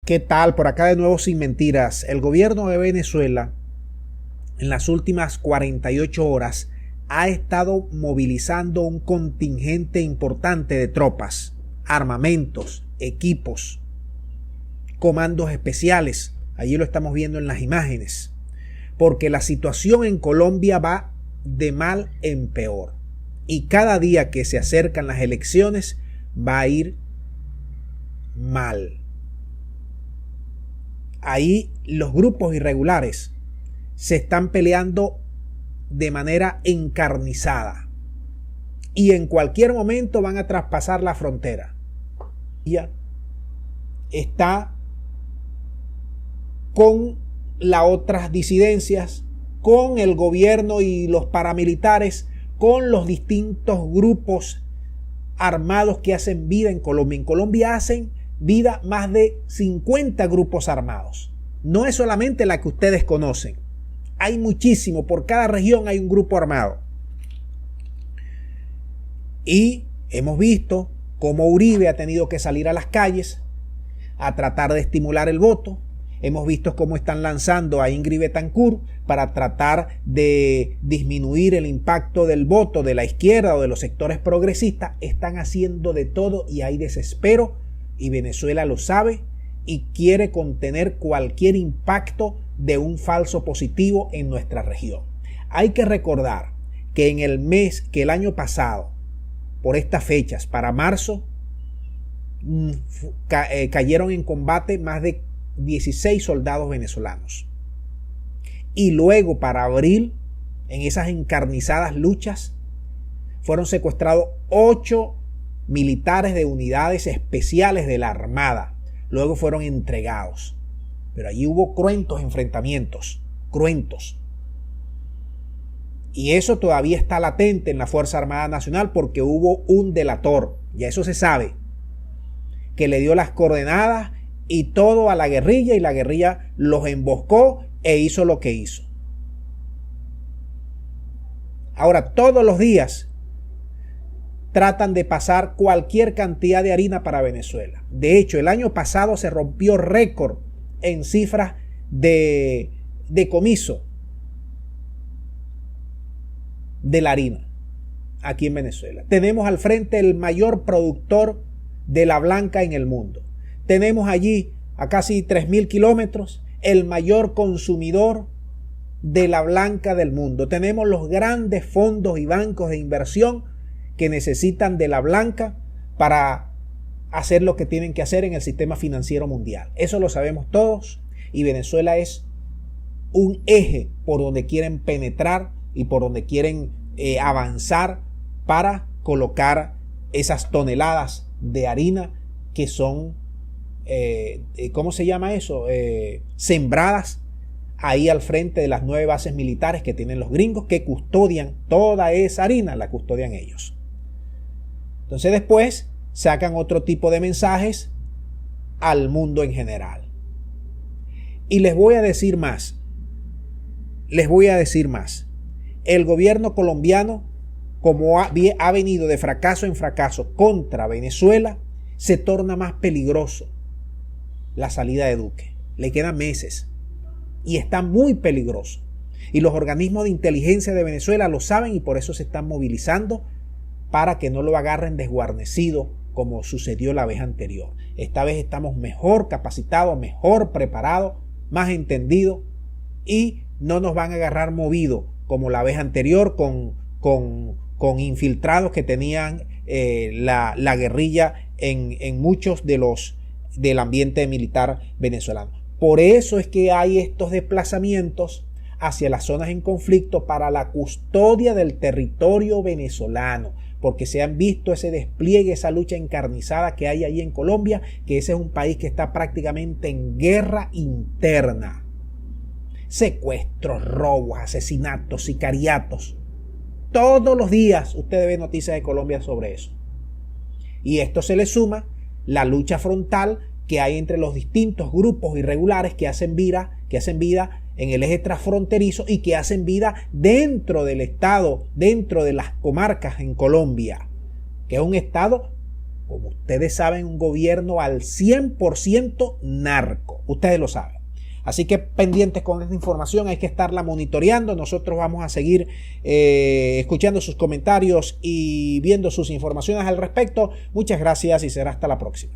¿Qué tal? Por acá de nuevo sin mentiras. El gobierno de Venezuela en las últimas 48 horas ha estado movilizando un contingente importante de tropas, armamentos, equipos, comandos especiales. Allí lo estamos viendo en las imágenes. Porque la situación en Colombia va de mal en peor. Y cada día que se acercan las elecciones va a ir mal. Ahí los grupos irregulares se están peleando de manera encarnizada y en cualquier momento van a traspasar la frontera. Ya está con las otras disidencias, con el gobierno y los paramilitares, con los distintos grupos armados que hacen vida en Colombia. En Colombia hacen vida más de 50 grupos armados. No es solamente la que ustedes conocen. Hay muchísimo. Por cada región hay un grupo armado. Y hemos visto cómo Uribe ha tenido que salir a las calles a tratar de estimular el voto. Hemos visto cómo están lanzando a Ingrid Betancourt para tratar de disminuir el impacto del voto de la izquierda o de los sectores progresistas. Están haciendo de todo y hay desespero. Y Venezuela lo sabe y quiere contener cualquier impacto de un falso positivo en nuestra región. Hay que recordar que en el año pasado, por estas fechas, para marzo, cayeron en combate más de 16 soldados venezolanos. Y luego para abril, en esas encarnizadas luchas, fueron secuestrados 8 militares de unidades especiales de la Armada. Luego fueron entregados. Pero allí hubo cruentos enfrentamientos. Cruentos. Y eso todavía está latente en la Fuerza Armada Nacional porque hubo un delator. Ya eso se sabe. Que le dio las coordenadas y todo a la guerrilla y la guerrilla los emboscó e hizo lo que hizo. Ahora todos los días tratan de pasar cualquier cantidad de harina para Venezuela. De hecho, el año pasado se rompió récord en cifras de decomiso de la harina aquí en Venezuela. Tenemos al frente el mayor productor de la blanca en el mundo. Tenemos allí a casi 3.000 kilómetros el mayor consumidor de la blanca del mundo. Tenemos los grandes fondos y bancos de inversión que necesitan de la blanca para hacer lo que tienen que hacer en el sistema financiero mundial. Eso lo sabemos todos y Venezuela es un eje por donde quieren penetrar y por donde quieren avanzar para colocar esas toneladas de harina que son, ¿cómo se llama eso? Sembradas ahí al frente de las 9 bases militares que tienen los gringos que custodian toda esa harina, la custodian ellos. Entonces después sacan otro tipo de mensajes al mundo en general. Y les voy a decir más. El gobierno colombiano, como ha venido de fracaso en fracaso contra Venezuela, se torna más peligroso la salida de Duque. Le quedan meses y está muy peligroso. Y los organismos de inteligencia de Venezuela lo saben y por eso se están movilizando para que no lo agarren desguarnecido como sucedió la vez anterior. Esta vez estamos mejor capacitados, mejor preparados, más entendidos y no nos van a agarrar movidos como la vez anterior con infiltrados que tenían la guerrilla en muchos del ambiente militar venezolano. Por eso es que hay estos desplazamientos hacia las zonas en conflicto para la custodia del territorio venezolano, porque se han visto ese despliegue, esa lucha encarnizada que hay ahí en Colombia, que ese es un país que está prácticamente en guerra interna. Secuestros, robos, asesinatos, sicariatos. Todos los días usted ve noticias de Colombia sobre eso. Y esto se le suma la lucha frontal que hay entre los distintos grupos irregulares que hacen vida en el eje transfronterizo y que hacen vida dentro del estado, dentro de las comarcas en Colombia, que es un estado como ustedes saben, un gobierno al 100% narco. Ustedes lo saben. Así que pendientes con esta información, hay que estarla monitoreando. Nosotros vamos a seguir escuchando sus comentarios y viendo sus informaciones al respecto. Muchas gracias y será hasta la próxima.